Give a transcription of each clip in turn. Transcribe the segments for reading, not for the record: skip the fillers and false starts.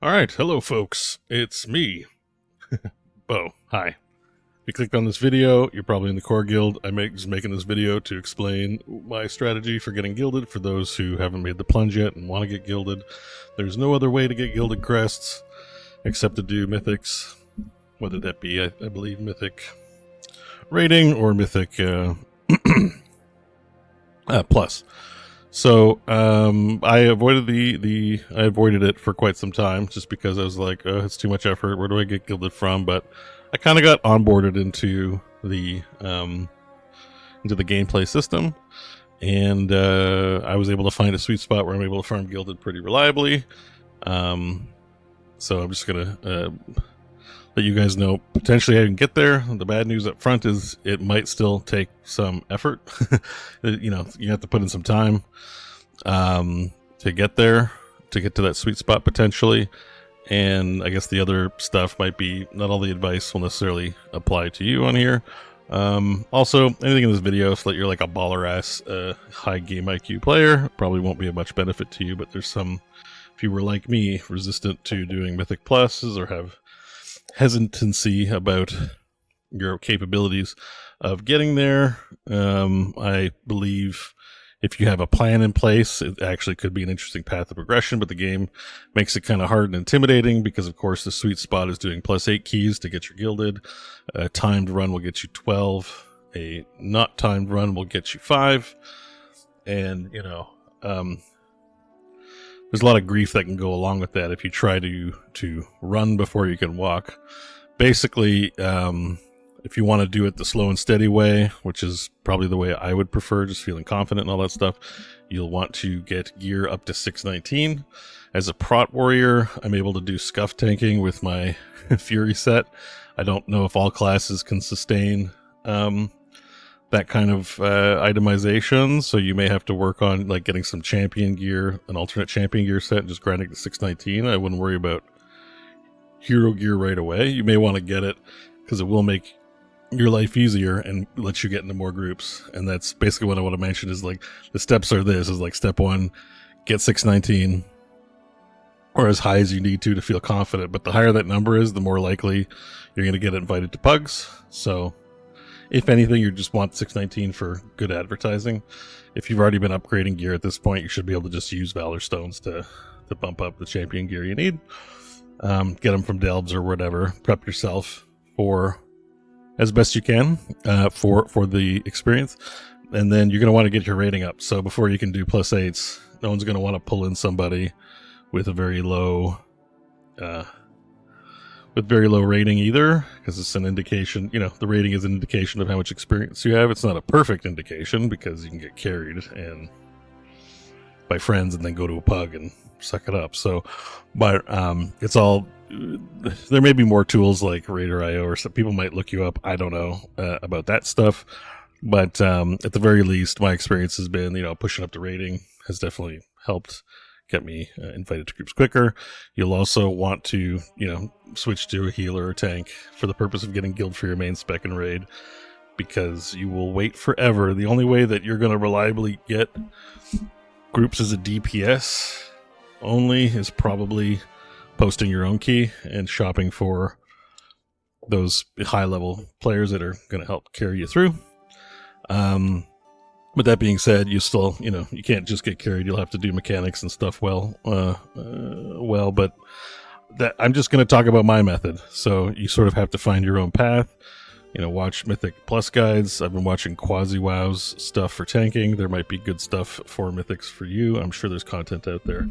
Alright, hello folks, it's me, Bo. Hi. If you clicked on this video, you're probably in the core guild. I'm just making this video to explain my strategy for getting gilded for those who haven't made the plunge yet and want to get gilded. There's no other way to get gilded crests except to do mythics, whether that be, I believe, mythic rating or mythic plus. So I avoided I avoided it for quite some time just because I was like, oh, it's too much effort. Where do I get gilded from? But I kind of got onboarded into the gameplay system, and I was able to find a sweet spot where I'm able to farm gilded pretty reliably. So I'm just gonna let you guys know potentially I can get there. The bad news up front is it might still take some effort. You know, you have to put in some time to get there, to get to that sweet spot potentially. And I guess the other stuff might be not all the advice will necessarily apply to you on here. Also, anything in this video, so that you're like a baller ass high game IQ player, probably won't be of much benefit to you. But there's some, if you were like me, resistant to doing mythic pluses or have hesitancy about your capabilities of getting there, I believe if you have a plan in place, it actually could be an interesting path of progression, but the game makes it kind of hard and intimidating because, of course, the sweet spot is doing +8 keys to get your gilded. A timed run will get you 12. A not timed run will get you 5. And, you know, there's a lot of grief that can go along with that if you try to run before you can walk. Basically, if you want to do it the slow and steady way, which is probably the way I would prefer, just feeling confident and all that stuff, you'll want to get gear up to 619. As a prot warrior, I'm able to do scuff tanking with my Fury set. I don't know if all classes can sustain that kind of itemization, so you may have to work on like getting some champion gear, an alternate champion gear set, and just grinding to 619. I wouldn't worry about hero gear right away. You may want to get it because it will make your life easier and let you get into more groups. And that's basically what I want to mention is like the steps are this is like step 1, get 619 or as high as you need to feel confident. But the higher that number is, the more likely you're going to get invited to pugs. So if anything, you just want 619 for good advertising. If you've already been upgrading gear at this point, you should be able to just use Valor Stones to bump up the champion gear you need. Get them from Delves or whatever. Prep yourself for as best you can for the experience. And then you're going to want to get your rating up. So before you can do +8s, no one's going to want to pull in somebody with a very low rating either, because it's an indication, you know, the rating is an indication of how much experience you have. It's not a perfect indication because you can get carried and by friends and then go to a pug and suck it up. So, but it's all, there may be more tools like Raider.io or some people might look you up. I don't know about that stuff, but at the very least, my experience has been, you know, pushing up the rating has definitely helped get me invited to groups quicker. You'll also want to, you know, switch to a healer or tank for the purpose of getting guild for your main spec and raid, because you will wait forever. The only way that you're going to reliably get groups as a DPS only is probably posting your own key and shopping for those high level players that are going to help carry you through. But that being said, you still, you know, you can't just get carried. You'll have to do mechanics and stuff well, but that I'm just going to talk about my method. So you sort of have to find your own path. You know, watch Mythic Plus guides. I've been watching Quasi Wow's stuff for tanking. There might be good stuff for Mythics for you. I'm sure there's content out there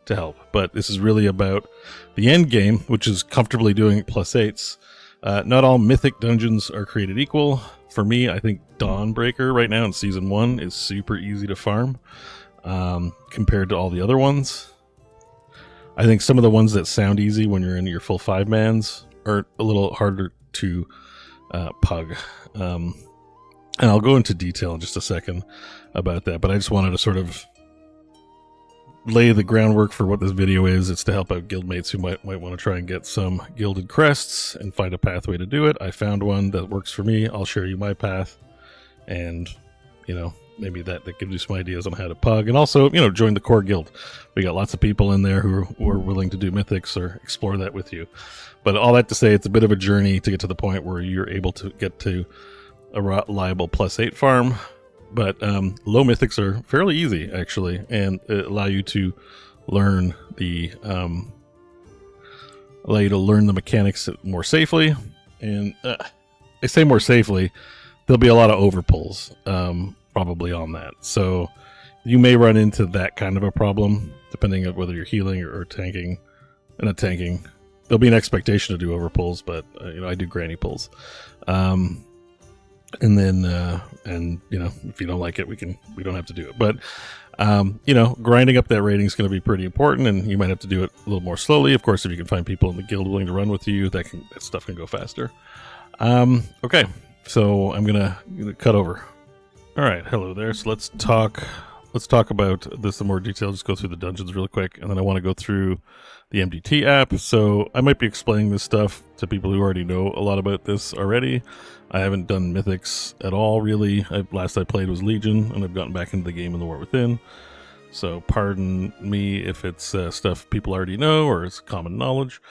to help. But this is really about the end game, which is comfortably doing +8s. Not all Mythic dungeons are created equal. For me, I think Dawnbreaker right now in Season 1 is super easy to farm compared to all the other ones. I think some of the ones that sound easy when you're in your full 5-mans are a little harder to pug. And I'll go into detail in just a second about that, but I just wanted to sort of lay the groundwork for what this video is. It's to help out guildmates who might want to try and get some gilded crests and find a pathway to do it. I found one that works for me. I'll share you my path, and you know, maybe that gives you some ideas on how to pug, and also, you know, join the core guild. We got lots of people in there who are willing to do mythics or explore that with you. But all that to say, it's a bit of a journey to get to the point where you're able to get to a reliable +8 farm. But low mythics are fairly easy, actually, and allow you to learn the mechanics more safely. And I say more safely, there'll be a lot of overpulls probably on that. So you may run into that kind of a problem, depending on whether you're healing or tanking. And not tanking, there'll be an expectation to do overpulls, but you know, I do granny pulls. And then, you know, if you don't like it, we don't have to do it. But, you know, grinding up that rating is going to be pretty important, and you might have to do it a little more slowly. Of course, if you can find people in the guild willing to run with you, that stuff can go faster. Okay, so I'm gonna cut over. All right, hello there. So let's talk about this in more detail. Just go through the dungeons real quick, and then I want to go through the MDT app. So I might be explaining this stuff to people who already know a lot about this already. I haven't done mythics at all, really. Last I played was Legion, and I've gotten back into the game in the War Within. So pardon me if it's stuff people already know or it's common knowledge.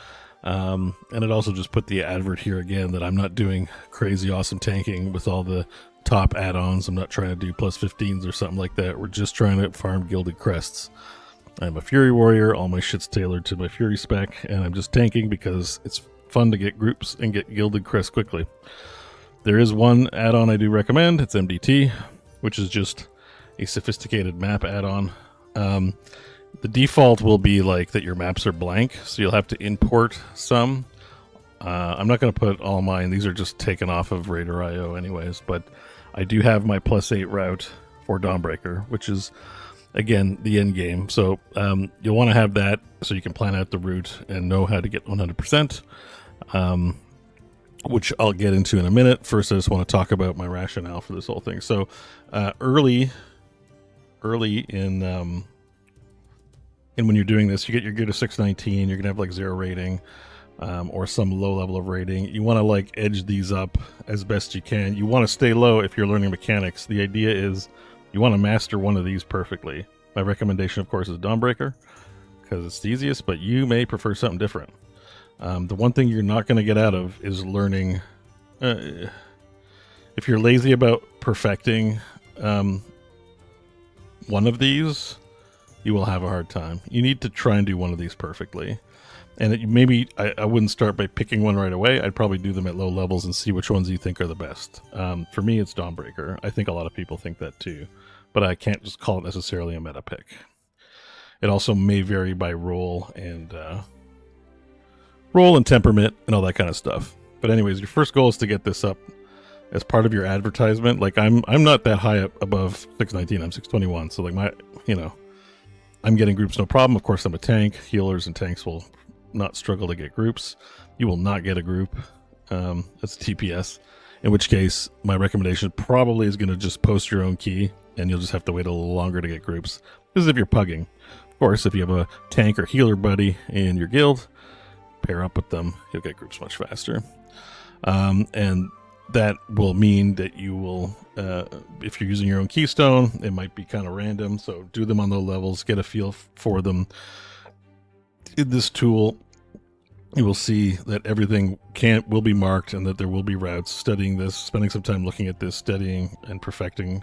And it also just put the advert here again that I'm not doing crazy awesome tanking with all the top add-ons. I'm not trying to do +15s or something like that. We're just trying to farm gilded crests. I'm a Fury Warrior. All my shit's tailored to my Fury spec, and I'm just tanking because it's fun to get groups and get gilded crests quickly. There is one add-on I do recommend. It's MDT, which is just a sophisticated map add-on. The default will be like that your maps are blank, so you'll have to import some. I'm not going to put all mine. These are just taken off of Raider.io anyways, but I do have my +8 route for Dawnbreaker, which is, again, the end game. So you'll want to have that so you can plan out the route and know how to get 100%, which I'll get into in a minute. First, I just want to talk about my rationale for this whole thing. So early in when you're doing this, you get your gear to 619, you're going to have like 0 rating. Or some low level of rating. You want to like edge these up as best you can. You want to stay low if you're learning mechanics. The idea is you want to master one of these perfectly. My recommendation, of course, is Dawnbreaker because it's the easiest, but you may prefer something different. The one thing you're not going to get out of is learning. If you're lazy about perfecting one of these, you will have a hard time. You need to try and do one of these perfectly. And maybe I wouldn't start by picking one right away. I'd probably do them at low levels and see which ones you think are the best. For me, it's Dawnbreaker. I think a lot of people think that too, but I can't just call it necessarily a meta pick. It also may vary by role and temperament and all that kind of stuff. But anyways, your first goal is to get this up as part of your advertisement. Like I'm not that high up above 619. I'm 621. So like I'm getting groups no problem. Of course, I'm a tank. Healers and tanks will not struggle to get groups. You will not get a group. That's TPS. In which case, my recommendation probably is going to just post your own key, and you'll just have to wait a little longer to get groups. This is if you're pugging. Of course, if you have a tank or healer buddy in your guild, pair up with them. You'll get groups much faster. And that will mean that you will, if you're using your own keystone, it might be kind of random. So do them on low levels, get a feel for them. In this tool, you will see that everything will be marked and that there will be routes. Studying this, spending some time looking at this, studying and perfecting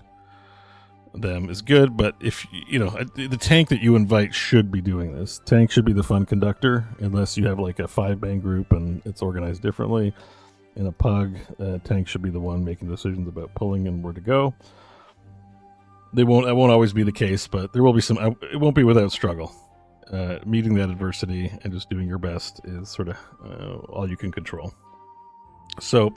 them is good. But if you know, the tank that you invite should be doing this. Tank should be the fun conductor, unless you have like a 5-bang group and it's organized differently. In a pug, tank should be the one making decisions about pulling and where to go. That won't always be the case, but there will be some. It won't be without struggle. Meeting that adversity and just doing your best is sort of all you can control. So,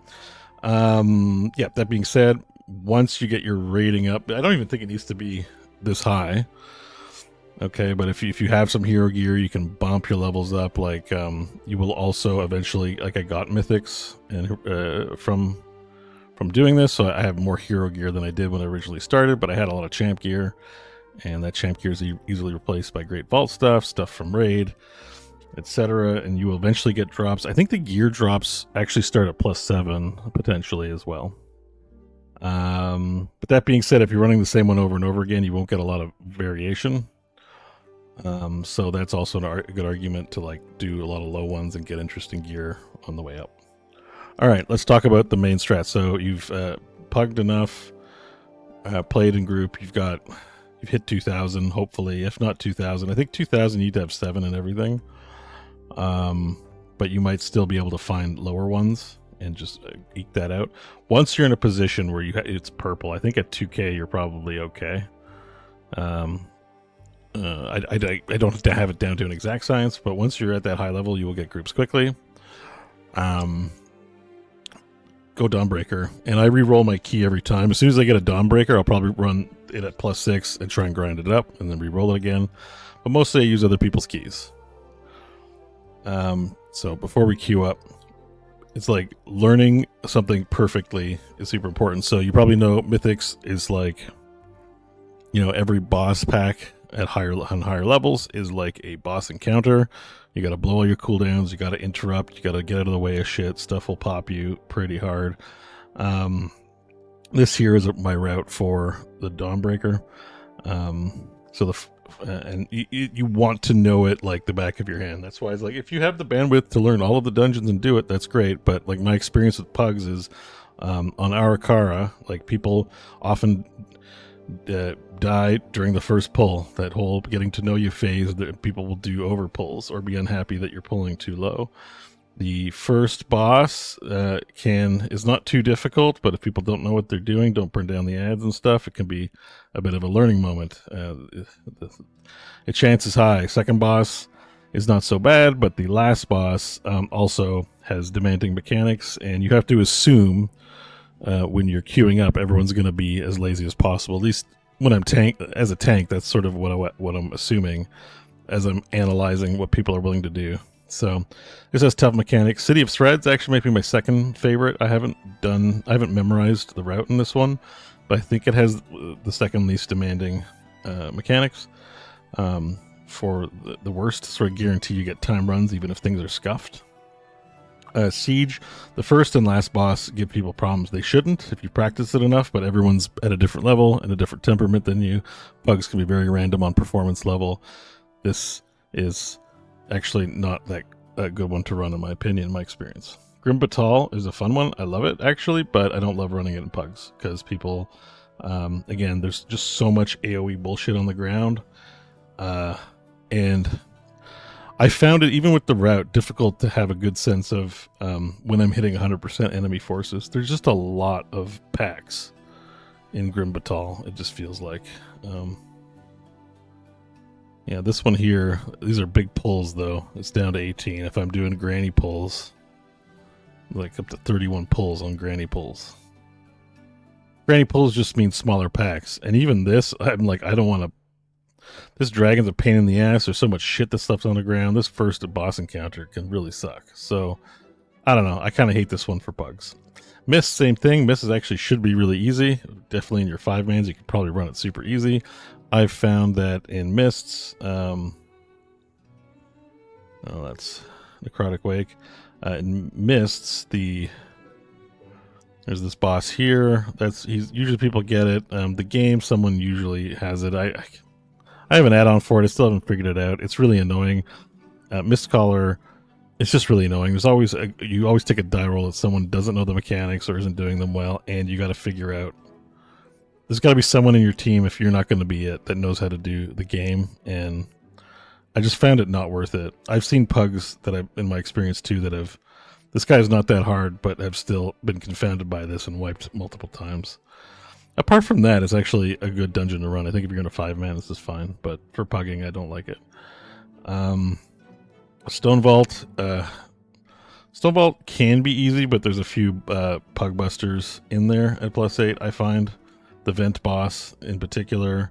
yeah, that being said, once you get your rating up, I don't even think it needs to be this high. Okay, but if you have some hero gear, you can bump your levels up. Like, you will also eventually, like I got mythics and from doing this, so I have more hero gear than I did when I originally started, but I had a lot of champ gear. And that champ gear is easily replaced by great vault stuff from raid, etc. And you will eventually get drops. I think the gear drops actually start at +7 potentially as well. But that being said, if you're running the same one over and over again, you won't get a lot of variation. So that's also a good argument to like do a lot of low ones and get interesting gear on the way up. All right, let's talk about the main strat. So you've pugged enough, played in group. You've hit 2,000, hopefully. If not 2,000, I think 2,000 you need to have 7 and everything. But you might still be able to find lower ones and just eke that out. Once you're in a position where it's purple, I think at 2K you're probably okay. I don't have it down to an exact science, but once you're at that high level, you will get groups quickly. Go Dawnbreaker, and I re-roll my key every time. As soon as I get a Dawnbreaker, I'll probably run it at +6 and try and grind it up, and then re-roll it again. But mostly I use other people's keys. So before we queue up, it's like learning something perfectly is super important. So you probably know Mythics is like, every boss pack on higher levels is like a boss encounter. You got to blow all your cooldowns. You got to interrupt. You got to get out of the way of shit. Stuff will pop you pretty hard. This here is my route for the Dawnbreaker. And you want to know it like the back of your hand. That's why it's like, if you have the bandwidth to learn all of the dungeons and do it, that's great. But like my experience with pugs is on Arakara, like people often die during the first pull. That whole getting to know you phase, that people will do over pulls or be unhappy that you're pulling too low. The first boss is not too difficult, but if people don't know what they're doing, don't burn down the ads and stuff, it can be a bit of a learning moment. The chance is high. Second boss is not so bad, but the last boss also has demanding mechanics, and you have to assume when you're queuing up, everyone's going to be as lazy as possible. At least when I'm as a tank, that's sort of what I'm assuming as I'm analyzing what people are willing to do. So this has tough mechanics. City of Threads actually might be my second favorite. I haven't memorized the route in this one, but I think it has the second least demanding mechanics. For the worst, sort of guarantee you get time runs even if things are scuffed. Siege, the first and last boss give people problems. They shouldn't if you practice it enough, but everyone's at a different level and a different temperament than you. Bugs can be very random on performance level. This is actually not that a good one to run, in my opinion, in my experience. Grim Batal is a fun one. I love it, actually, but I don't love running it in pugs because people, again, there's just so much AoE bullshit on the ground. And I found it, even with the route, difficult to have a good sense of when I'm hitting 100% enemy forces. There's just a lot of packs in Grim Batal, it just feels like. Yeah, this one here, these are big pulls, though. It's down to 18. If I'm doing granny pulls, like up to 31 pulls on granny pulls. Granny pulls just mean smaller packs. And even this, I'm like, I don't want to... This dragon's a pain in the ass. There's so much shit that stuff's on the ground. This first boss encounter can really suck. So, I don't know. I kind of hate this one for pugs. Mist, same thing. Mist actually should be really easy. Definitely in your 5-mans, you can probably run it super easy. I've found that in Mists, that's Necrotic Wake. In Mists, there's this boss here. Usually people get it. The game, someone usually has it. I have an add-on for it. I still haven't figured it out. It's really annoying. Mistcaller, it's just really annoying. You always take a die roll that someone doesn't know the mechanics or isn't doing them well, and you got to figure out. There's got to be someone in your team, if you're not going to be it, that knows how to do the game, and I just found it not worth it. I've seen pugs in my experience too, this guy's not that hard, but have still been confounded by this and wiped multiple times. Apart from that, it's actually a good dungeon to run. I think if you're going to 5-man, this is fine, but for pugging, I don't like it. Stone Vault. Stone Vault can be easy, but there's a few pug busters in there at +8, I find. The Vent boss in particular.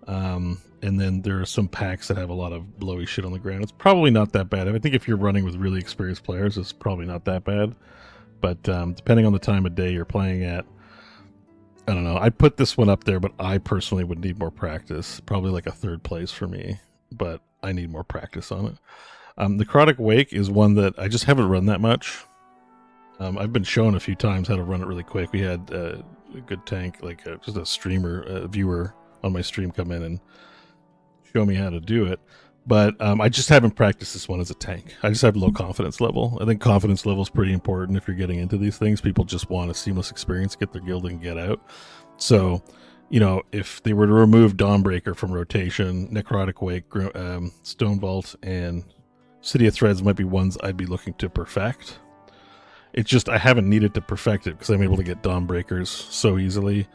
And then there are some packs that have a lot of blowy shit on the ground. It's probably not that bad. I think if you're running with really experienced players, it's probably not that bad. But depending on the time of day you're playing at, I don't know. I put this one up there, but I personally would need more practice. Probably like a 3rd place for me, but I need more practice on it. Necrotic Wake is one that I just haven't run that much. I've been shown a few times how to run it really quick. We had a good tank, like just a streamer, a viewer on my stream come in and show me how to do it. But I just haven't practiced this one as a tank. I just have low confidence level. I think confidence level is pretty important if you're getting into these things. People just want a seamless experience, get their guild and get out. So, you know, if they were to remove Dawnbreaker from rotation, Necrotic Wake, Stone Vault, and City of Threads might be ones I'd be looking to perfect. It's just I haven't needed to perfect it because I'm able to get Dawnbreakers so easily,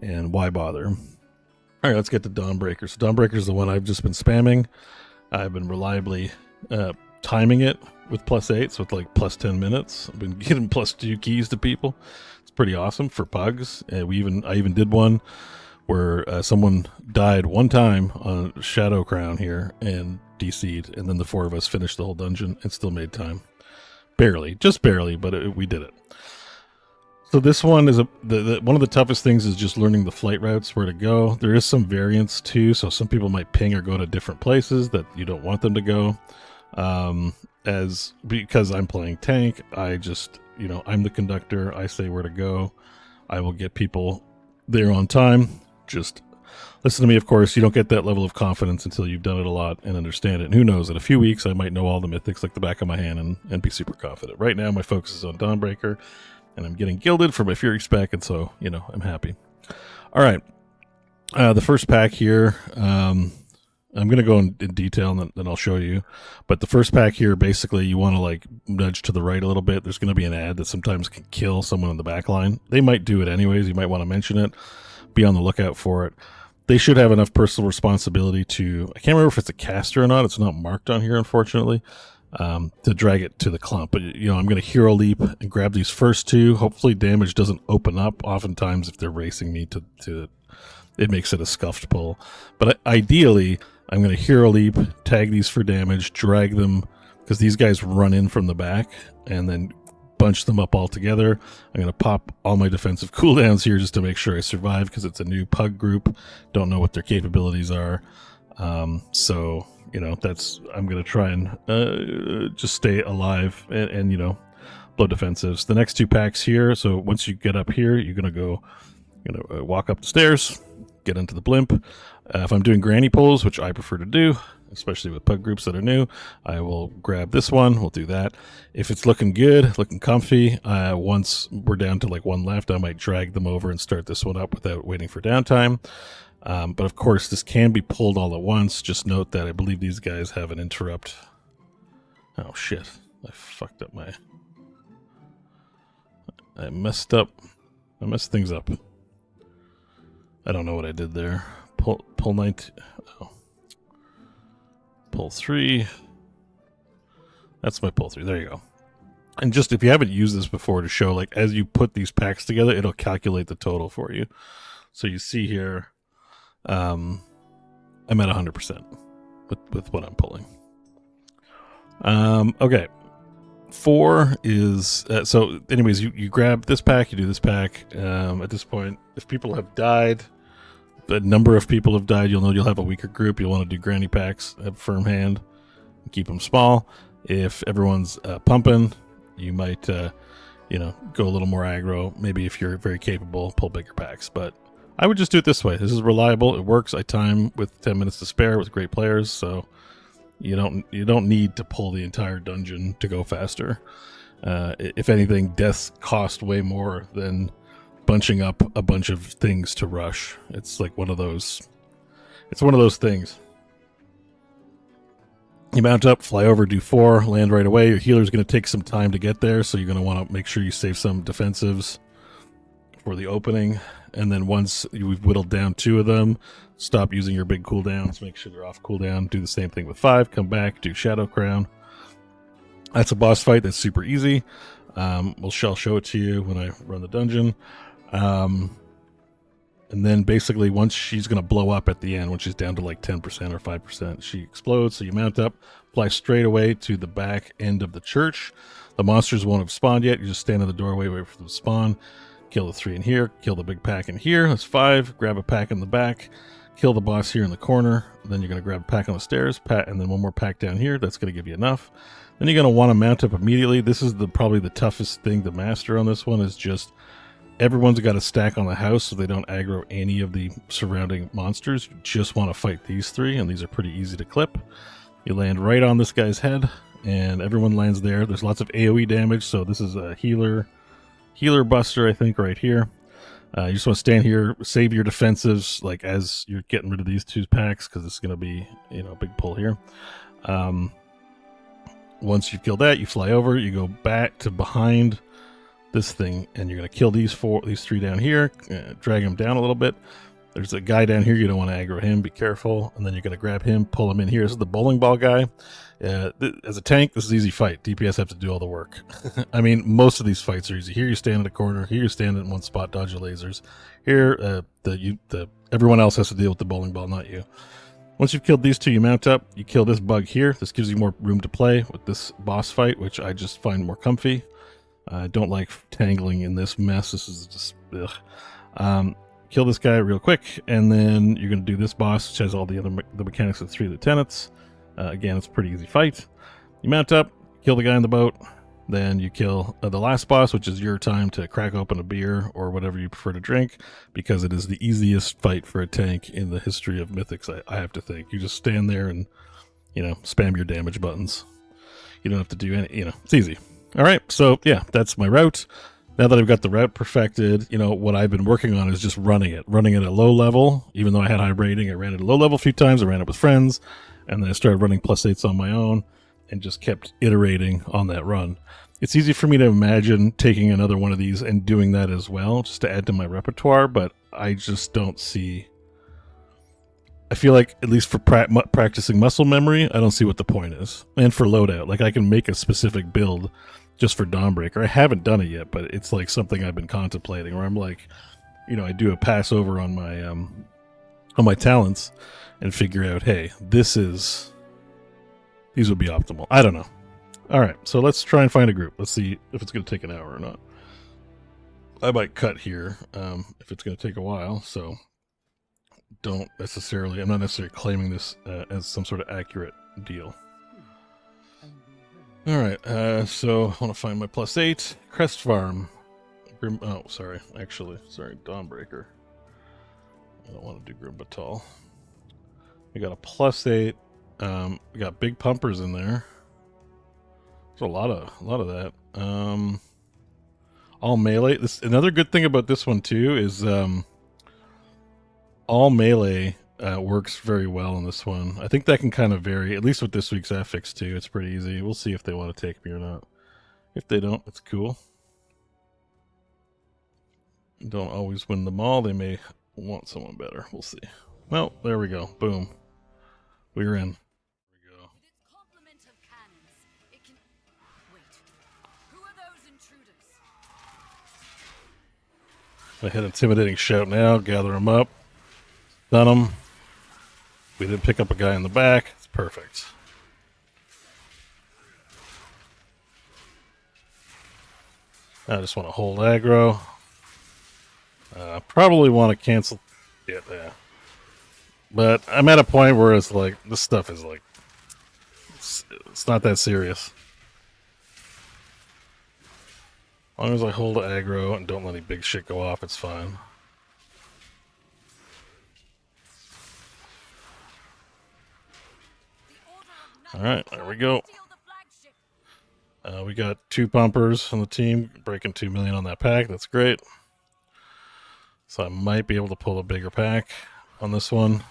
and why bother? All right, let's get to Dawnbreaker. So Dawnbreaker is the one I've just been spamming. I've been reliably timing it with +8, so it's like +10 minutes. I've been getting +2 keys to people. It's pretty awesome for pugs. I even did one where someone died one time on Shadow Crown here and DC'd, and then the 4 of us finished the whole dungeon and still made time. Barely, just barely, but we did it. So this one is one of the toughest things is just learning the flight routes, where to go. There is some variance too, so some people might ping or go to different places that you don't want them to go. Because I'm playing tank, I just, you know, I'm the conductor. I say where to go. I will get people there on time. Just listen to me, of course. You don't get that level of confidence until you've done it a lot and understand it. And who knows, in a few weeks, I might know all the mythics like the back of my hand and be super confident. Right now, my focus is on Dawnbreaker, and I'm getting Gilded for my Fury spec, and so, you know, I'm happy. All right. The first pack here, I'm going to go in detail, and then I'll show you. But the first pack here, basically, you want to, like, nudge to the right a little bit. There's going to be an ad that sometimes can kill someone in the back line. They might do it anyways. You might want to mention it. Be on the lookout for it. They should have enough personal responsibility to, I can't remember if it's a caster or not. It's not marked on here, unfortunately, to drag it to the clump. But, you know, I'm going to hero leap and grab these first 2. Hopefully damage doesn't open up. Oftentimes, if they're racing me to it makes it a scuffed pull. But ideally, I'm going to hero leap, tag these for damage, drag them, because these guys run in from the back, and then bunch them up all together. I'm going to pop all my defensive cooldowns here just to make sure I survive, because it's a new pug group. Don't know what their capabilities are. So, you know, I'm going to try and just stay alive and, you know, blow defensives. The next 2 packs here, so once you get up here, you're going to walk up the stairs, get into the blimp. If I'm doing granny pulls, which I prefer to do, especially with pug groups that are new, I will grab this one. We'll do that. If it's looking good, looking comfy, once we're down to like 1 left, I might drag them over and start this one up without waiting for downtime. But of course, this can be pulled all at once. Just note that I believe these guys have an interrupt. Oh shit, I fucked up I messed things up. I don't know what I did there. Pull 19. Oh. Pull 3. That's my pull 3. There you go. And just if you haven't used this before, to show, like, as you put these packs together, it'll calculate the total for you. So you see here, I'm at 100% with what I'm pulling. Okay. 4 is so anyways, you grab this pack, you do this pack. At this point, if people have died, the number of people have died, you'll know you'll have a weaker group. You'll want to do granny packs, have firm hand, and keep them small. If everyone's pumping, you might you know, go a little more aggro. Maybe if you're very capable, pull bigger packs. But I would just do it this way. This is reliable. It works. I time with 10 minutes to spare with great players, so you don't need to pull the entire dungeon to go faster. If anything, deaths cost way more than bunching up a bunch of things to rush. It's like one of those things. You mount up, fly over, do 4, land right away. Your healer's going to take some time to get there, so you're going to want to make sure you save some defensives for the opening. And then once you've whittled down 2 of them, stop using your big cooldowns. Make sure they're off cooldown. Do the same thing with 5. Come back, do Shadow Crown. That's a boss fight. That's super easy. I'll show it to you when I run the dungeon. And then basically once she's going to blow up at the end, when she's down to like 10% or 5%, she explodes. So you mount up, fly straight away to the back end of the church. The monsters won't have spawned yet. You just stand in the doorway, wait for them to spawn, kill the 3 in here, kill the big pack in here. That's 5. Grab a pack in the back, kill the boss here in the corner. Then you're going to grab a pack on the stairs, and then one more pack down here. That's going to give you enough. Then you're going to want to mount up immediately. This is probably the toughest thing to master on this one, is just everyone's got a stack on the house so they don't aggro any of the surrounding monsters. You just want to fight these three, and these are pretty easy to clip. You land right on this guy's head, and everyone lands there. There's lots of AoE damage, so this is a healer buster, I think, right here. You just want to stand here, save your defensives, like as you're getting rid of these two packs, because it's going to be, you know, a big pull here. Once you kill that, you fly over, you go back to behind this thing, and you're going to kill these three down here, drag them down a little bit. There's a guy down here, you don't want to aggro him, be careful. And then you're going to grab him, pull him in here. This is the bowling ball guy. As a tank, this is an easy fight. DPS have to do all the work. I mean, most of these fights are easy. Here you stand in a corner, here you stand in one spot, dodge the lasers. Here, everyone else has to deal with the bowling ball, not you. Once you've killed these two, you mount up, you kill this bug here. This gives you more room to play with this boss fight, which I just find more comfy. I don't like tangling in this mess. This is just, ugh. Kill this guy real quick, and then you're going to do this boss, which has all the mechanics of 3 lieutenants. Again, it's a pretty easy fight. You mount up, kill the guy in the boat, then you kill the last boss, which is your time to crack open a beer or whatever you prefer to drink, because it is the easiest fight for a tank in the history of Mythics, I have to think. You just stand there and, you know, spam your damage buttons. You don't have to do any, you know, it's easy. All right, so yeah, that's my route. Now that I've got the route perfected, you know, what I've been working on is just running it at low level. Even though I had high rating, I ran it at low level a few times. I ran it with friends, and then I started running +8s on my own and just kept iterating on that run. It's easy for me to imagine taking another one of these and doing that as well, just to add to my repertoire, but I just don't see... I feel like, at least for practicing muscle memory, I don't see what the point is. And for loadout, like I can make a specific build just for Dawnbreaker. I haven't done it yet, but it's like something I've been contemplating, where I'm like, you know, I do a pass over on my talents and figure out, hey, these would be optimal. I don't know. All right, so let's try and find a group. Let's see if it's going to take an hour or not. I might cut here if it's going to take a while, so I'm not necessarily claiming this as some sort of accurate deal. All right, so I want to find my +8 crest farm. Sorry, Dawnbreaker. I don't want to do Grim Batal. We got a +8. We got big pumpers in there. There's a lot of that. All melee. Another good thing about this one too is all melee works very well in this one. I think that can kind of vary, at least with this week's affix too. It's pretty easy. We'll see if they want to take me or not. If they don't, it's cool. Don't always win them all. They may want someone better. We'll see. Well, there we go. Boom. We're in. There we go. I had intimidating shout now. Gather them up. Done them. We did pick up a guy in the back. It's perfect. I just want to hold aggro. Probably want to cancel it. Yeah. But I'm at a point where it's like, this stuff is like, it's not that serious. As long as I hold aggro and don't let any big shit go off, it's fine. Alright, there we go. We got 2 pumpers on the team, breaking 2 million on that pack. That's great. So I might be able to pull a bigger pack on this one.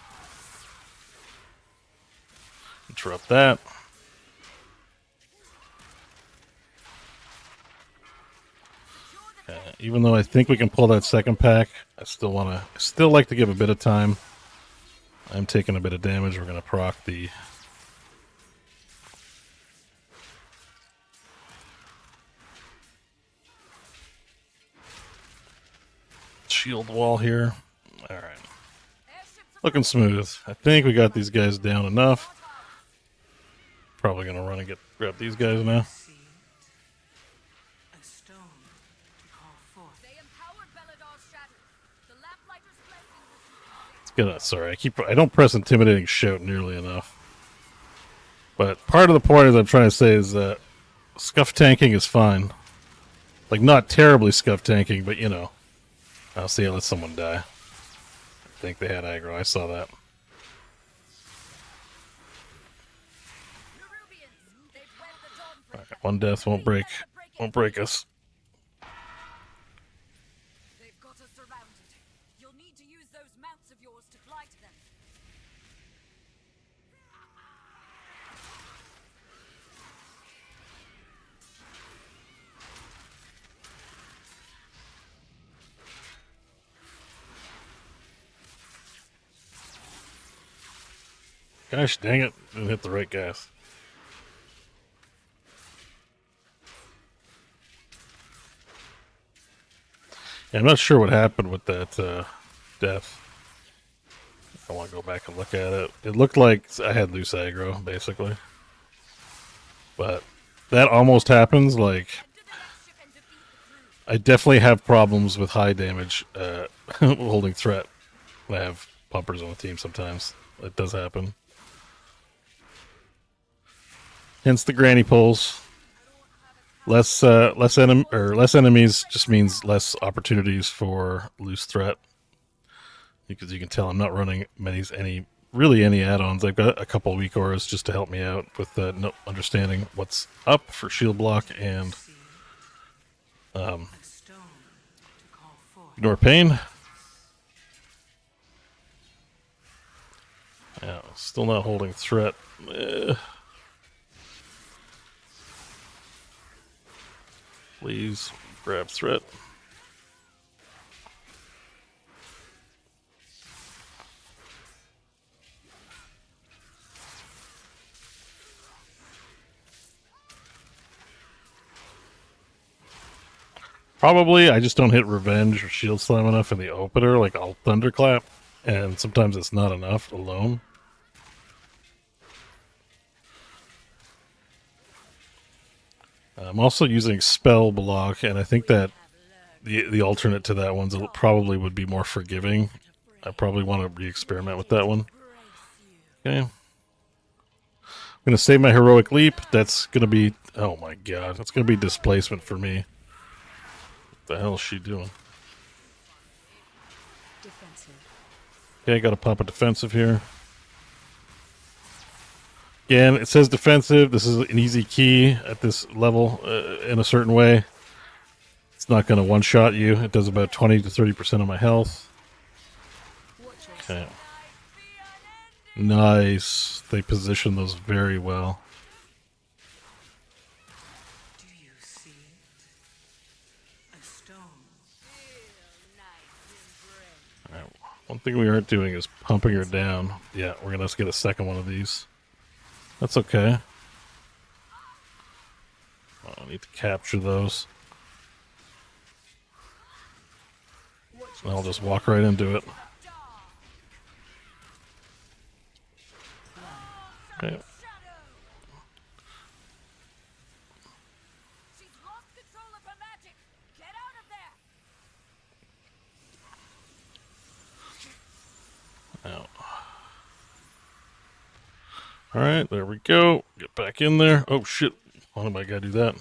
Interrupt that. Even though I think we can pull that second pack, I still like to give a bit of time. I'm taking a bit of damage. We're going to proc the shield wall here. All right. Looking smooth. I think we got these guys down enough. Probably going to run and grab these guys now. Sorry, I don't press intimidating shout nearly enough. But part of the point, as I'm trying to say, is that scuff tanking is fine. Like, not terribly scuff tanking, but you know. I'll see, I let someone die. I think they had aggro, I saw that. Right, one death won't break us. They've got us surrounded. You'll need to use those mounts of yours to fly to them. Gosh dang it, didn't hit the right gas. Yeah, I'm not sure what happened with that death. I want to go back and look at it. It looked like I had loose aggro, basically. But that almost happens, like... I definitely have problems with high damage holding threat. I have pumpers on the team sometimes. It does happen. Hence the granny pulls. Less enemies just means less opportunities for loose threat. Because you can tell I'm not running any add-ons. I've got a couple weak auras just to help me out with no understanding what's up for shield block and ignore pain. Yeah, still not holding threat. Please grab threat. Probably I just don't hit revenge or shield slam enough in the opener. Like, I'll thunderclap, and sometimes it's not enough alone. I'm also using spell block, and I think that the alternate to that one probably would be more forgiving. I probably want to re-experiment with that one. Okay. I'm going to save my heroic leap. That's going to be... Oh my god. That's going to be displacement for me. What the hell is she doing? Okay, got to pop a defensive here. Again, it says defensive. This is an easy key at this level in a certain way. It's not going to one-shot you. It does about 20 to 30% of my health. Okay. Nice. They position those very well. Do you see a stone? All right. One thing we aren't doing is pumping her down. Yeah, we're going to get a second one of these. That's okay. I need to capture those. And I'll just walk right into it. Okay. She's lost control of her magic. Get out of there. Out. Alright, there we go. Get back in there. Oh shit. Why did I gotta do that?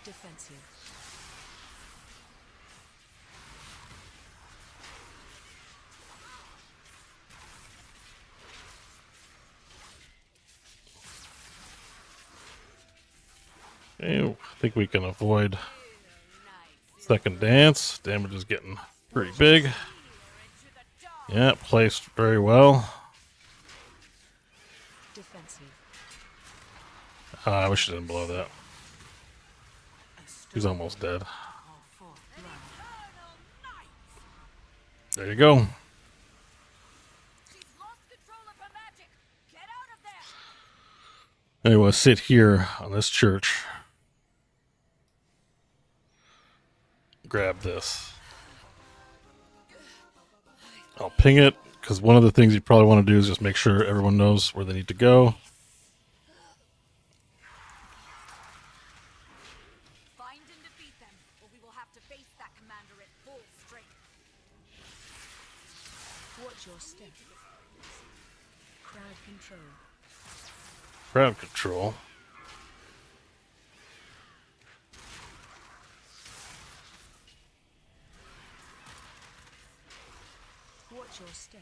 Defensive. Okay, I think we can avoid second dance. Damage is getting pretty big. Yeah, placed very well. Defensive. I wish I didn't blow that. He's almost dead. There you go. Anyway, we'll sit here on this church. Grab this. I'll ping it. because one of the things you probably want to do is just make sure everyone knows where they need to go. Find and defeat them, or we will have to face that commander at full strength. Watch your step. Crowd control. Crowd control. Watch your step.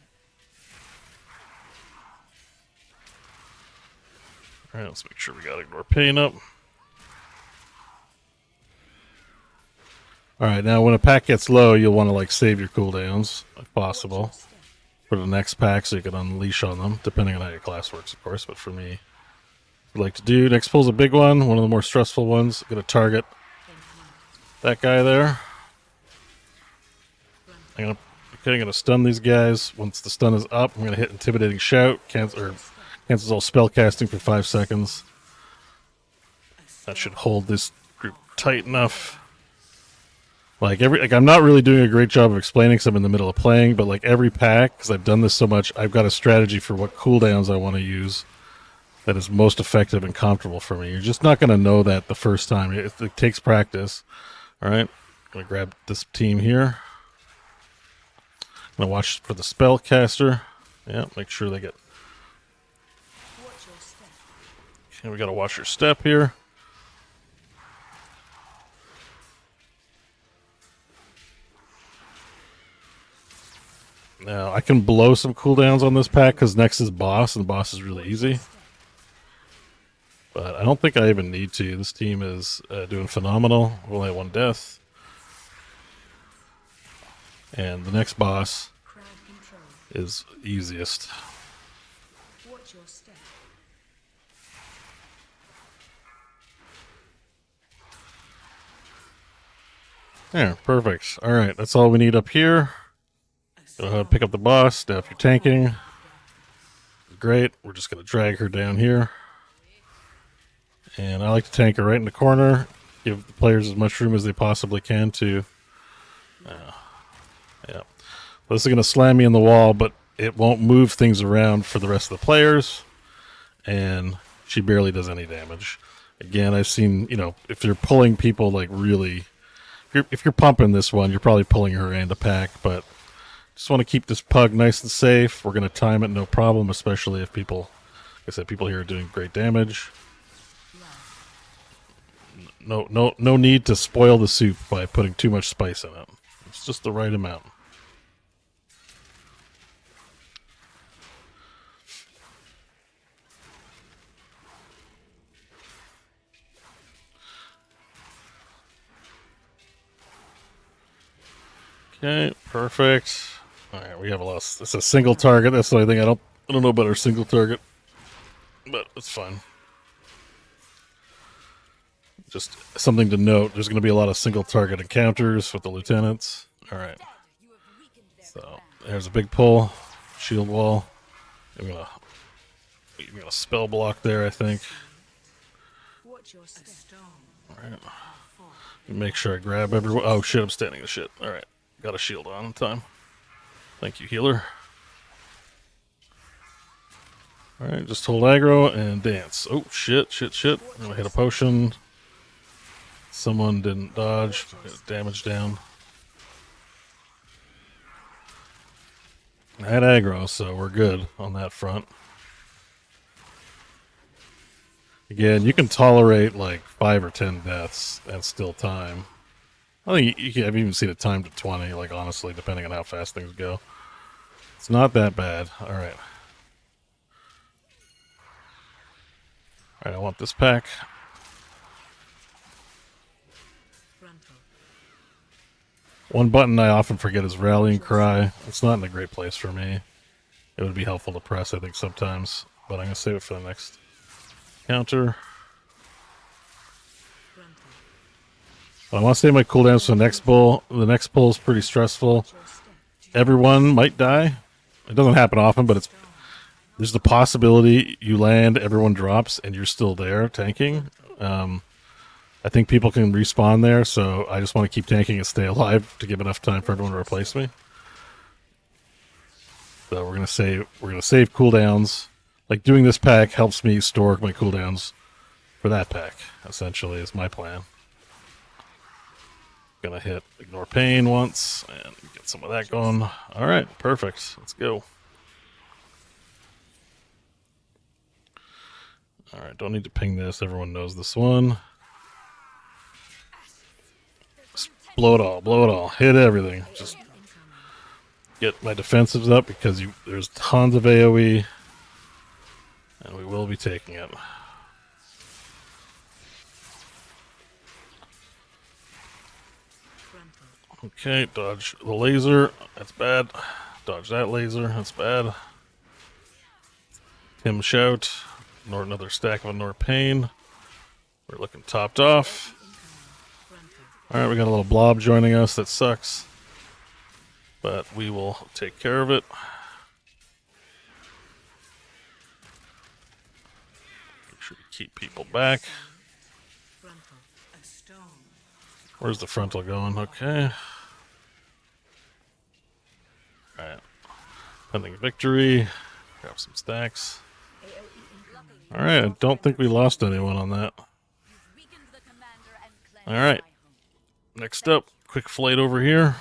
Alright, let's make sure we got ignore pain up. Alright, now when a pack gets low, you'll want to like save your cooldowns, if possible, for the next pack so you can unleash on them, depending on how your class works, of course. But for me, what I'd like to do, next pull's a big one of the more stressful ones. Gonna target that guy there. I'm gonna stun these guys. Once the stun is up, I'm gonna hit Intimidating Shout, cancels all spell casting for 5 seconds. That should hold this group tight enough. Like I'm not really doing a great job of explaining because I'm in the middle of playing, but like every pack, because I've done this so much, I've got a strategy for what cooldowns I want to use that is most effective and comfortable for me. You're just not going to know that the first time. It takes practice. All right, I'm going to grab this team here. I'm going to watch for the spellcaster. Yeah, make sure they get... Watch your step. Okay, we got to watch your step here. Now, I can blow some cooldowns on this pack because next is boss, and boss is really easy. But I don't think I even need to. This team is doing phenomenal. We only have 1 death. And the next boss Crowd control. is easiest. Watch your step. There, perfect. Alright, that's all we need up here. Go ahead and pick up the boss. Now, if you're tanking, great. We're just going to drag her down here. And I like to tank her right in the corner. Give the players as much room as they possibly can to... yeah. This is going to slam me in the wall, but it won't move things around for the rest of the players. And she barely does any damage. Again, I've seen, if you're pulling people like really... If you're pumping this one, you're probably pulling her and a pack, but... Just want to keep this pug nice and safe. We're going to time it no problem, especially if people, like I said, people here are doing great damage. No need to spoil the soup by putting too much spice in it. It's just the right amount. Okay, perfect. All right, we have a lot. It's a single target. That's the only thing I don't know about our single target, but it's fine. Just something to note. There's going to be a lot of single target encounters with the lieutenants. All right. So there's a big pull, shield wall. I'm gonna spell block there, I think. Watch your step. All right. Make sure I grab everyone. Oh shit! I'm standing the shit. All right. Got a shield on in time. Thank you, healer. Alright, just hold aggro and dance. Oh, shit. I'm gonna hit a potion. Someone didn't dodge. Get damage down. I had aggro, so we're good on that front. Again, you can tolerate like 5 or 10 deaths and still time. I think I've even seen it timed to 20, like honestly, depending on how fast things go. It's not that bad. Alright. Alright, I want this pack. One button I often forget is Rallying Cry. It's not in a great place for me. It would be helpful to press, I think, sometimes. But I'm going to save it for the next counter. I want to save my cooldowns for the next pull. The next pull is pretty stressful. Everyone might die. It doesn't happen often, but there's the possibility you land, everyone drops, and you're still there tanking. I think people can respawn there, so I just want to keep tanking and stay alive to give enough time for everyone to replace me. So we're gonna save cooldowns. Like doing this pack helps me store my cooldowns for that pack. Essentially, is my plan. Gonna hit ignore pain once and get some of that going. All right, perfect. Let's go. All right, don't need to ping this. Everyone knows this one. Just blow it all. Blow it all. Hit everything. Just get my defensives up because there's tons of AoE, and we will be taking it. Okay, dodge the laser. That's bad. Dodge that laser. That's bad. Him shout. Ignore another stack of Ignore Pain. We're looking topped off. Alright, we got a little blob joining us. That sucks. But we will take care of it. Make sure we keep people back. Where's the frontal going? Okay. Alright. Pending victory. Grab some stacks. Alright, I don't think we lost anyone on that. Alright. Next up, quick flight over here.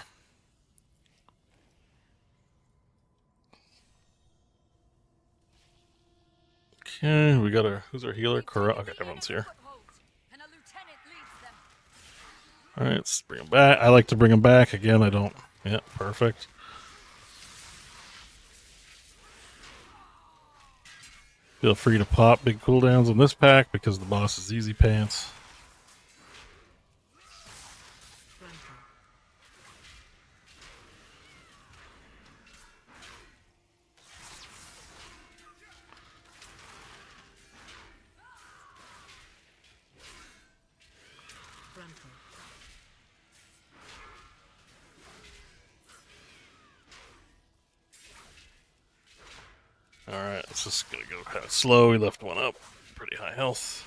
Okay, we got who's our healer? Okay, everyone's here. Alright, let's bring him back. I like to bring him back. Again, I don't. Yeah, perfect. Feel free to pop big cooldowns on this pack because the boss is easy pants. Alright, it's just gonna go kind of slow. We left one up. Pretty high health.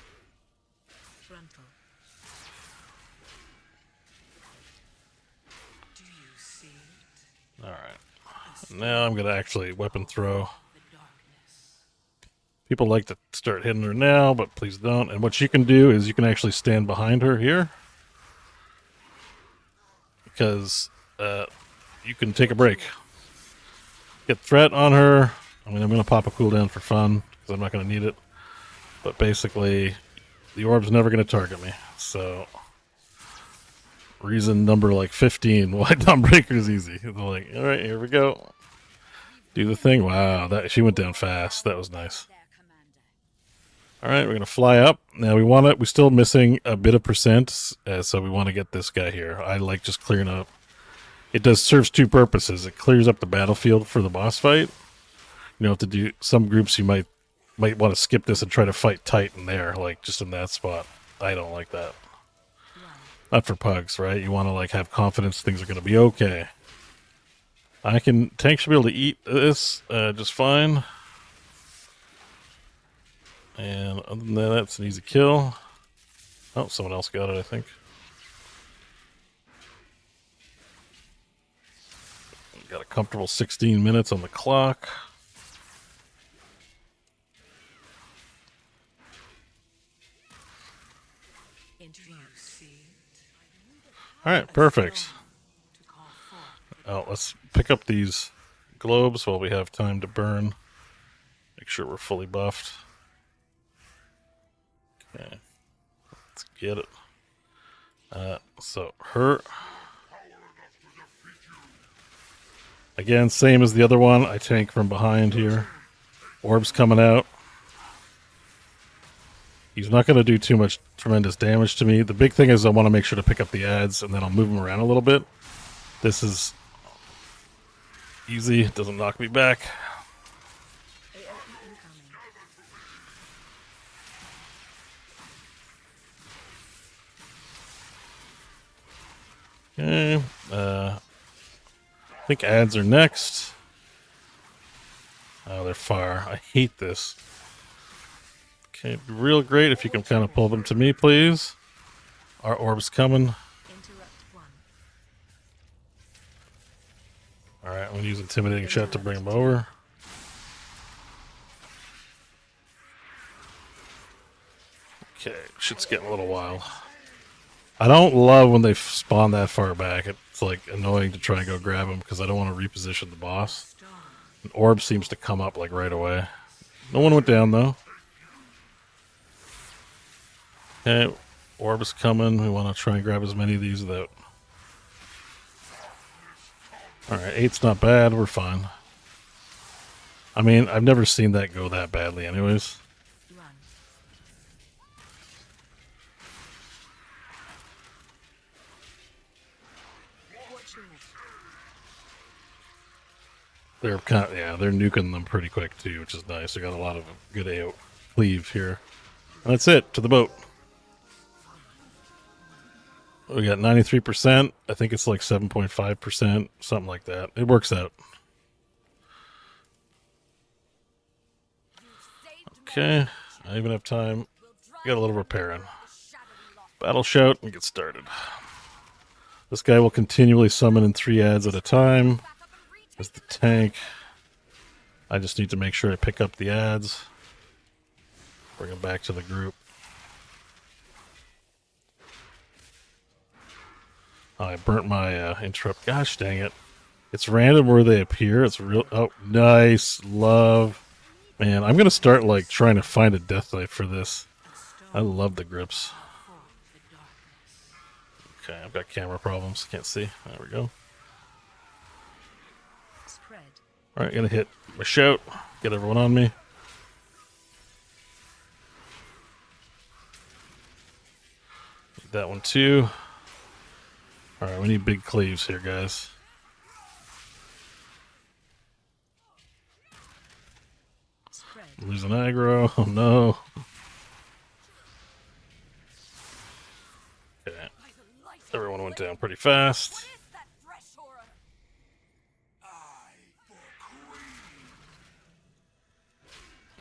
Alright. Now I'm gonna actually weapon throw. People like to start hitting her now, but please don't. And what you can do is you can actually stand behind her here. Because you can take a break. Get threat on her. I mean, I'm going to pop a cooldown for fun, because I'm not going to need it. But basically, the orb's never going to target me. So, reason number like 15 why Dawnbreaker is easy. They're like, alright, here we go. Do the thing. Wow, she went down fast. That was nice. Alright, we're going to fly up. Now, we're still missing a bit of percent, so we want to get this guy here. I like just clearing up. It serves two purposes. It clears up the battlefield for the boss fight. You know, to do some groups, you might want to skip this and try to fight tight in there, like just in that spot. I don't like that. Not for pugs, right? You want to like have confidence things are going to be okay. Tank should be able to eat this just fine. And other than that, that's an easy kill. Oh, someone else got it, I think. Got a comfortable 16 minutes on the clock. Alright, perfect. Oh, let's pick up these globes while we have time to burn. Make sure we're fully buffed. Okay. Let's get it. So, her. Again, same as the other one. I tank from behind here. Orb's coming out. He's not going to do too much tremendous damage to me. The big thing is I want to make sure to pick up the adds, and then I'll move him around a little bit. This is easy. It doesn't knock me back. Okay. I think adds are next. Oh, they're far. I hate this. Okay, it'd be real great if you can kind of pull them to me, please. Our orb's coming. Alright, I'm gonna use intimidating shot to bring him over. Okay, shit's getting a little wild. I don't love when they spawn that far back. It's like annoying to try and go grab them because I don't want to reposition the boss. An orb seems to come up like right away. No one went down though. Okay, orb is coming. We want to try and grab as many of these without. Alright, 8's not bad. We're fine. I mean, I've never seen that go that badly anyways. Run. Watch your left. They're kind of, yeah, they're nuking them pretty quick too, which is nice. They got a lot of good AO cleave here. And that's it, to the boat. We got 93%. I think it's like 7.5%, something like that. It works out. Okay, I even have time. Got a little repairing. Battle shout and get started. This guy will continually summon in 3 adds at a time as the tank. I just need to make sure I pick up the adds. Bring them back to the group. Oh, I burnt my interrupt. Gosh dang it. It's random where they appear. It's real. Oh, nice. Love. Man, I'm going to start like trying to find a death knight for this. I love the grips. Okay, I've got camera problems. Can't see. There we go. Spread. Alright, gonna hit my shout. Get everyone on me. Need that one too. Alright, we need big cleaves here, guys. Spread. I'm losing aggro. Oh no. Okay. Everyone went down pretty fast. What is that fresh horror?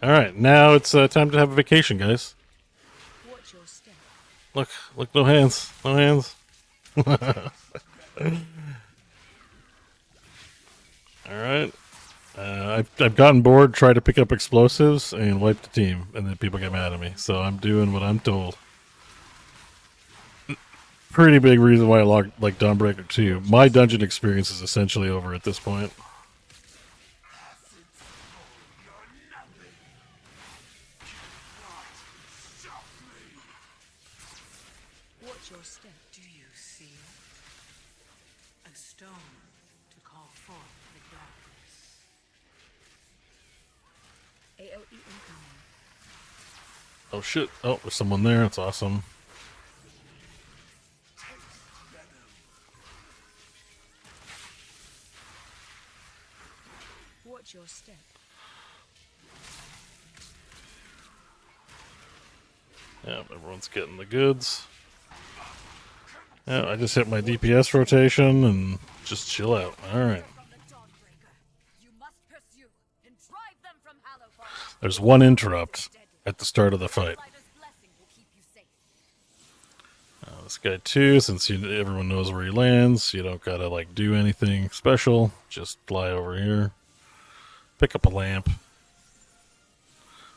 Alright, now it's time to have a vacation, guys. Watch your step. Look, no hands. No hands. Alright. I've gotten bored, tried to pick up explosives, and wipe the team, and then people get mad at me. So I'm doing what I'm told. Pretty big reason why I like Dawnbreaker 2. My dungeon experience is essentially over at this point. Watch your step. Do you see a stone to call forth the darkness? AOE incoming. Oh shit. Oh, there's someone there. That's awesome. Watch your step. Yeah, everyone's getting the goods. Yeah, I just hit my DPS rotation and just chill out. Alright. From the Dawnbreaker. You must pursue and drive them from Hallowfall. There's one interrupt at the start of the fight. Fighter's blessing will keep you safe. This guy too, since everyone knows where he lands, you don't gotta like do anything special. Just fly over here. Pick up a lamp.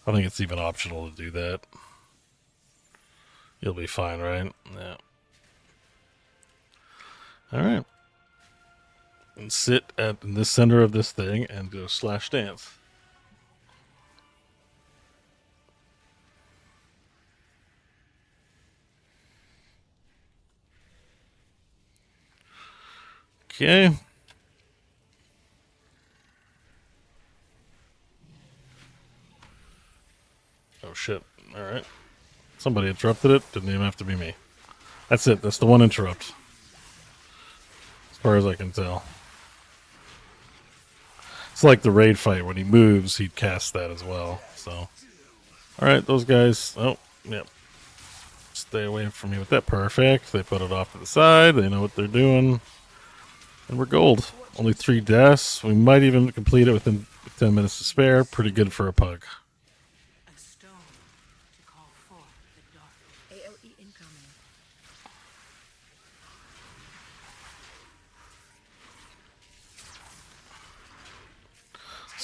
I think it's even optional to do that. You'll be fine, right? Yeah. Alright. And sit in the center of this thing and go slash dance. Okay. Oh shit. Alright. Somebody interrupted it. Didn't even have to be me. That's it. That's the one interrupt. As far as I can tell. It's like the raid fight. When he moves, he'd cast that as well. So. Alright, those guys. Oh, yep. Stay away from me with that. Perfect. They put it off to the side. They know what they're doing. And we're gold. Only 3 deaths. We might even complete it within 10 minutes to spare. Pretty good for a pug. A stone to call forth the darkness. AOE incoming.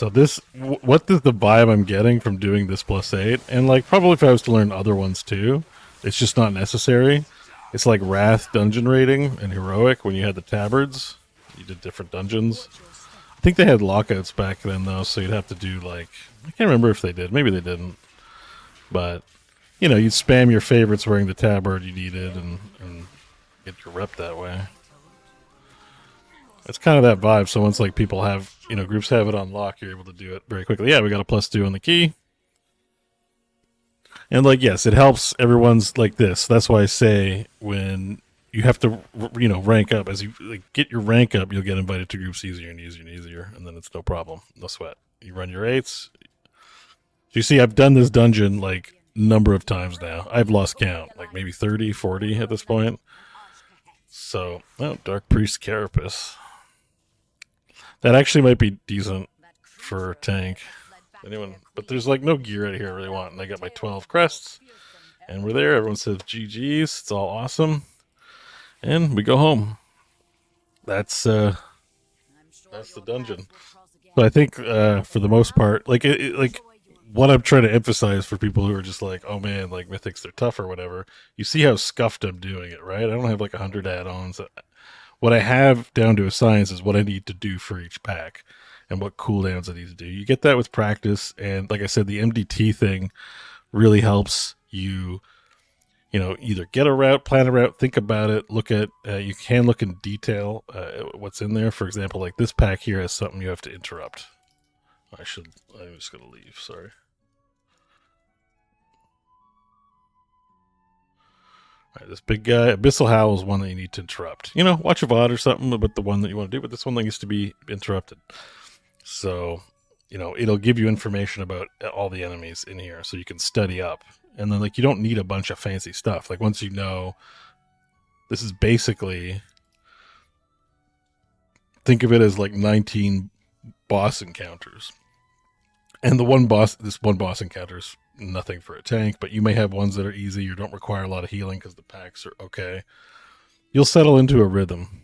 So this, what is the vibe I'm getting from doing this +8? And like probably if I was to learn other ones too, it's just not necessary. It's like Wrath dungeon rating and Heroic when you had the tabards. You did different dungeons. I think they had lockouts back then though, so you'd have to do like, I can't remember if they did. Maybe they didn't. But, you know, you'd spam your favorites wearing the tabard you needed and get your rep that way. It's kind of that vibe. So once like people have, you know, groups have it on lock, you're able to do it very quickly. Yeah, we got a +2 on the key. And like, yes, it helps everyone's like this. That's why I say when you have to, you know, rank up, as you like, get your rank up, you'll get invited to groups easier and easier and easier. And then it's no problem. No sweat. You run your 8s. So you see, I've done this dungeon like number of times now. I've lost count, like maybe 30, 40 at this point. So, oh, Dark Priest Carapace. That actually might be decent for a tank. Anyone, but there's like no gear out here I really want. And I got my 12 crests, and we're there. Everyone says GG's. It's all awesome, and we go home. That's the dungeon. So I think for the most part, like like what I'm trying to emphasize for people who are just like, oh man, like Mythics, they're tough or whatever. You see how scuffed I'm doing it, right? I don't have like 100 add-ons. What I have down to a science is what I need to do for each pack and what cooldowns I need to do. You get that with practice, and like I said, the MDT thing really helps you, you know, either get a route, plan a route, think about it, look at, you can look in detail what's in there. For example, like this pack here has something you have to interrupt. I'm just going to leave, sorry. All right, this big guy, Abyssal Howl, is one that you need to interrupt. You know, watch a VOD or something about the one that you want to do, but this one that needs to be interrupted. So, you know, it'll give you information about all the enemies in here so you can study up. And then, like, you don't need a bunch of fancy stuff. Like, once you know, this is basically, think of it as like 19 boss encounters. And this one boss encounter is nothing for a tank, but you may have ones that are easy. You don't require a lot of healing because the packs are okay. You'll settle into a rhythm.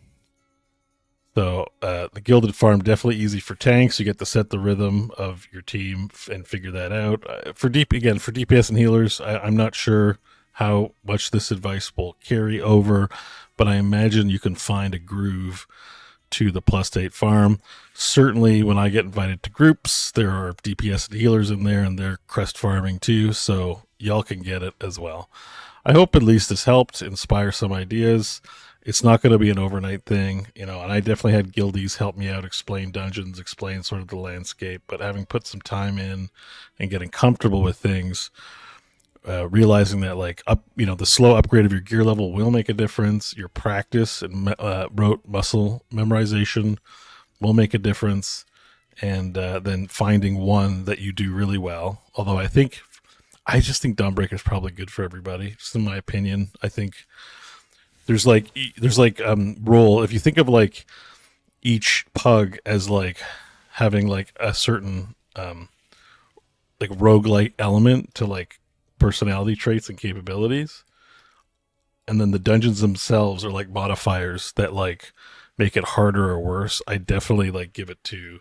So the Gilded farm, definitely easy for tanks. You get to set the rhythm of your team and figure that out. For DPS and healers, I'm not sure how much this advice will carry over, but I imagine you can find a groove to the +8 farm. Certainly when I get invited to groups, there are DPS and healers in there, and they're crest farming too, so y'all can get it as well. I hope at least this helped inspire some ideas. It's not going to be an overnight thing, you know, and I definitely had guildies help me out, explain dungeons, explain sort of the landscape, but having put some time in and getting comfortable with things, realizing that like the slow upgrade of your gear level will make a difference. Your practice and rote muscle memorization will make a difference, and then finding one that you do really well. Although I just think Dawnbreaker is probably good for everybody, just in my opinion. I think there's like role. If you think of like each pug as like having like a certain like roguelike element to like personality traits and capabilities, and then the dungeons themselves are like modifiers that like make it harder or worse, I definitely like give it to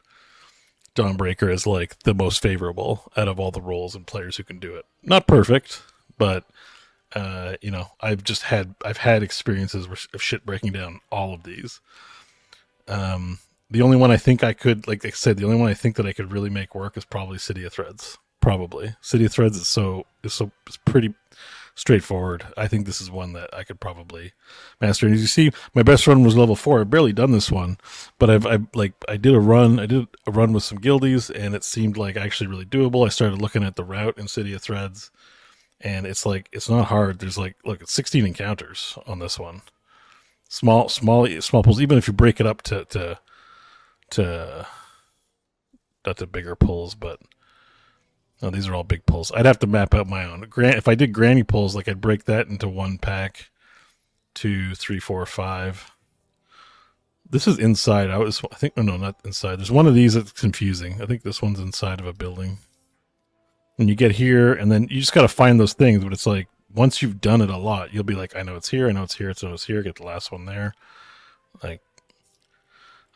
Dawnbreaker as like the most favorable out of all the roles and players who can do it. Not perfect, but you know, I've had experiences of shit breaking down all of these. The only one I think I could, like I said, the only one I think that I could really make work is probably City of Threads. Probably City of Threads is pretty straightforward. I think this is one that I could probably master. And as you see, my best run was level 4. I've barely done this one, but I did a run with some guildies, and it seemed like actually really doable. I started looking at the route in City of Threads, and it's like, it's not hard. There's like, look, it's 16 encounters on this one. Small pulls, even if you break it up to not to bigger pulls, but no, these are all big pulls. I'd have to map out my own. If I did granny pulls, like I'd break that into 1 pack, 2, 3, 4, 5. This is inside. I think, no, not inside. There's one of these that's confusing. I think this one's inside of a building. And you get here, and then you just got to find those things, but it's like, once you've done it a lot, you'll be like, I know it's here, I know it's here, I know it's here, get the last one there. Like,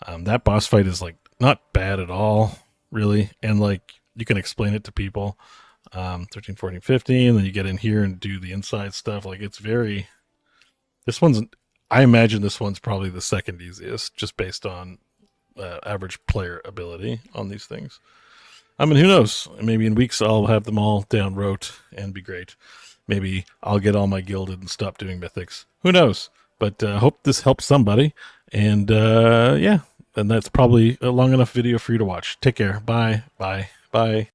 that boss fight is like not bad at all. really. And like, you can explain it to people. 13, 14, 15, and then you get in here and do the inside stuff. Like, it's very, this one's, I imagine this one's probably the second easiest, just based on average player ability on these things. I mean, who knows? Maybe in weeks I'll have them all down rote and be great. Maybe I'll get all my gilded and stop doing mythics. Who knows? But I hope this helps somebody. And yeah, and that's probably a long enough video for you to watch. Take care. Bye. Bye. Bye.